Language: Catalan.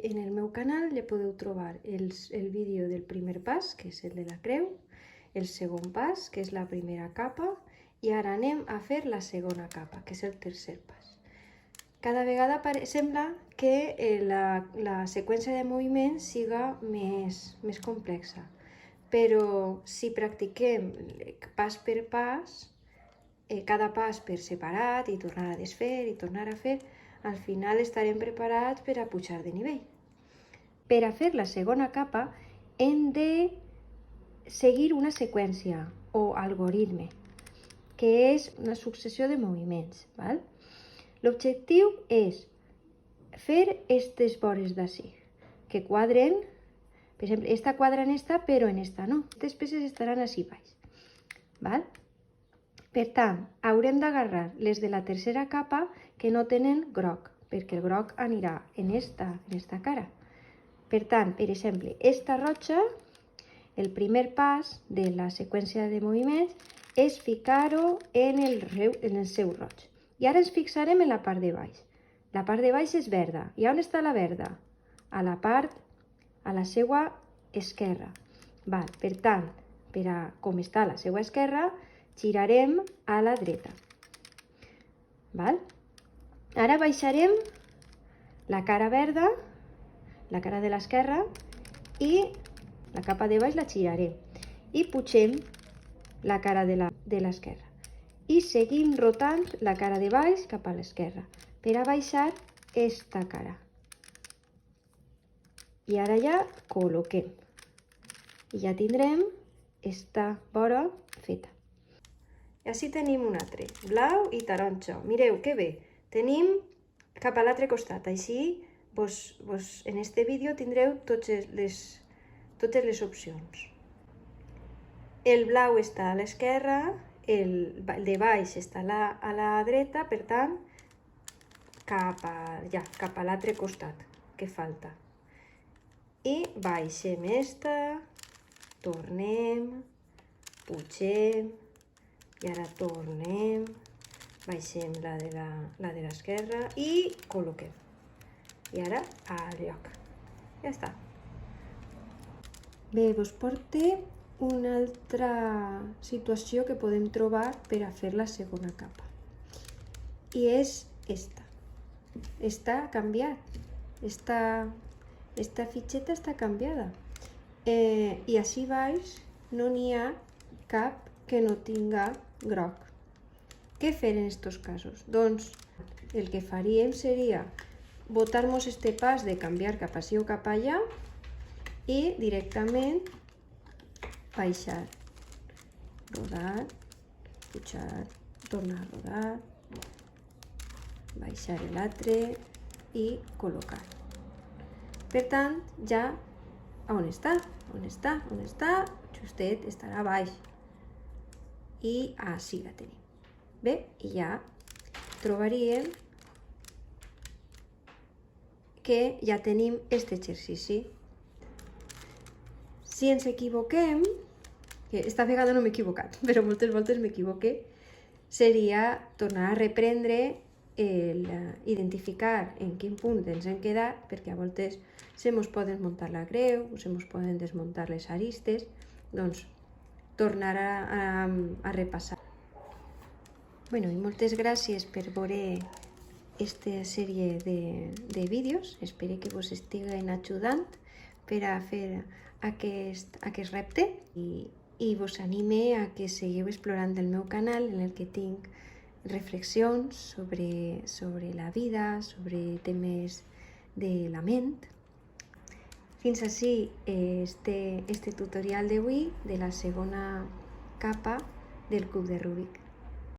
En el meu canal ja podeu trobar el vídeo del primer pas, que és el de la creu, el segon pas, que és la primera capa, i ara anem a fer la segona capa, que és el tercer pas. Cada vegada sembla que la seqüència de moviments siga més complexa, però si practiquem pas per pas, cada pas per separat i tornar a desfer i tornar a fer, al final estarem preparats per a pujar de nivell. Per a fer la segona capa hem de seguir una seqüència o algoritme, que és una successió de moviments. L'objectiu és fer aquestes vores d'ací, que quadren, per exemple, esta quadra en esta, però en esta no. Aquestes peces estaran així baix. Per tant, haurem d'agarrar les de la tercera capa que no tenen groc, perquè el groc anirà en esta cara. Per tant, per exemple, esta roja, el primer pas de la seqüència de moviments és ficar-ho en el seu roig. I ara ens fixarem en la part de baix. La part de baix és verda. I on està la verda? A la seva esquerra. Per tant, com està a la seva esquerra, girarem a la dreta. Ara baixarem la cara verda, la cara de l'esquerra, i la capa de baix la girarem. I pugem la cara de l'esquerra. I seguim rotant la cara de baix cap a l'esquerra per a baixar esta cara. I ara ja col·loquem. I ja tindrem esta vora feta. I així tenim un altre, blau i taronja. Mireu que bé, tenim cap a l'altre costat. Així, en este vídeo tindreu totes les opcions. El blau està a l'esquerra, el de baix està a la dreta, per tant, cap a l'altre costat que falta. I baixem esta, tornem, pugem, i ara tornem, baixem la de l'esquerra i col·loquem. I ara al lloc. Ja està. Bé, us porto una altra situació que podem trobar per a fer la segona capa. I és esta. Està canviat. Esta fitxeta està canviada. I així baix no n'hi ha cap que no tinga groc. Què fer en aquests casos? Doncs el que faríem seria botar-nos este pas de canviar cap així o cap allà i directament baixar, rodar, pujar, tornar a rodar, baixar l'altre i col·locar. Per tant, ja on està? Justet estarà baix. I així la tenim. Bé, i ja trobaríem que ja tenim aquest exercici. Si ens equivoquem, que esta vegada no m'he equivocat, però moltes voltes m'equivoqué, seria tornar a reprendre, identificar en quin punt ens hem quedat, perquè a voltes se mos poden muntar la creu, se mos poden desmuntar les aristes, doncs tornar a repassar. I moltes gràcies per veure aquesta sèrie de vídeos. Espero que vos estiguen ajudant per a fer aquest repte i vos anime a que seguiu explorant el meu canal, en el que tinc reflexions sobre la vida, sobre temes de la ment. Fins així este tutorial d'avui de la segona capa del cub de Rubik.